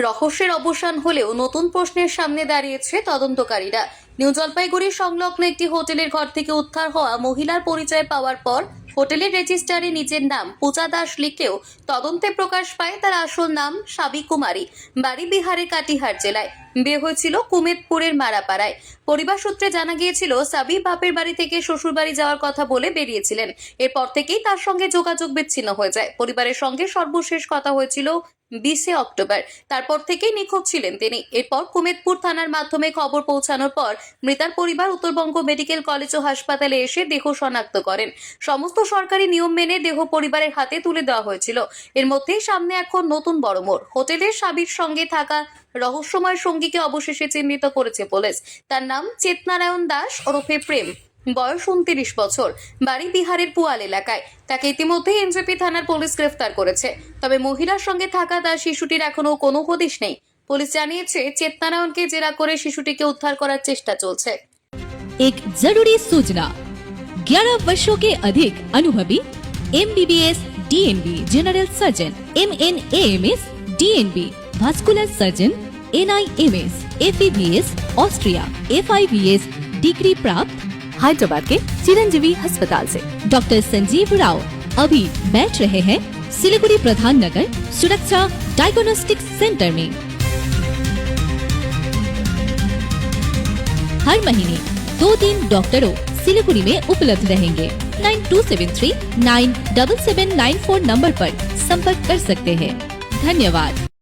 রহস্যের অবসান হলেও নতুন প্রশ্নের সামনে দাঁড়িয়েছে তদন্তকারীরা। নিউ জলপাইগুড়ি সংলগ্ন একটি হোটেলের ঘর থেকে উদ্ধার হওয়া মহিলার পরিচয় পাওয়ার পর হোটেলের রেজিস্টারে নিজের নাম পূজা দাস লিখেও তদন্তে প্রকাশ পায় তার আসল নাম সাবি কুমারী। বাড়ি বিহারের কাটিহার জেলায়, বিয়ে হয়েছিল কুমেদপুরের মারাপাড়ায়। পরিবার সূত্রে জানা গিয়েছিল সাবি বাপের বাড়ি থেকে শ্বশুর বাড়ি যাওয়ার কথা বলে বেরিয়েছিলেন। এরপর থেকেই তার সঙ্গে যোগাযোগ বিচ্ছিন্ন হয়ে যায়। পরিবারের সঙ্গে সর্বশেষ কথা হয়েছিল 20 অক্টোবর। তারপর থেকেই নিখোঁজ ছিলেন তিনি। এরপর কুমেদপুর থানার মাধ্যমে খবর পৌঁছানোর পর মৃতার পরিবার উত্তরবঙ্গ মেডিকেল কলেজ ও হাসপাতালে এসে দেহ শনাক্ত করেন। সমস্ত সরকারি নিয়ম মেনে দেহ পরিবারের হাতে তুলে দেওয়া হয়েছিল। এর মধ্যেই সামনে এখন নতুন বড় মোড়। হোটেলের সাবির সঙ্গে থাকা রহস্যময় সঙ্গীকে অবশেষে চিহ্নিত করেছে পুলিশ। তার নাম চেতনারায়ণ দাস ওরফে প্রেম, বয়স 29 বছর, বাড়ি বিহারের পুয়াল এলাকায়। তাকে ইতিমধ্যে এনজেপি থানার পুলিশ গ্রেফতার করেছে। তবে মহিলার সঙ্গে থাকা তার শিশুটির এখনো কোনো হদিশ নেই। পুলিশ জানিয়েছে চেতনারায়ণকে জেরা করে শিশুটিকে উদ্ধার করার চেষ্টা চলছে। एक जरूरी सूचना, 11 वर्षों के अधिक अनुभवी MBBS DNB general surgeon, MNAMS DNB vascular surgeon, NIMS FEVS Austria FIVS degree प्राप्त हैदराबाद के चिरंजीवी अस्पताल से डॉक्टर संजीव राव अभी बैठ रहे हैं सिलीगुड़ी प्रधान नगर सुरक्षा डायग्नोस्टिक सेंटर में। हर महीने 2 डॉक्टरों सिलीगुड़ी में उपलब्ध रहेंगे। 9273 97794 नंबर पर संपर्क कर सकते हैं। धन्यवाद।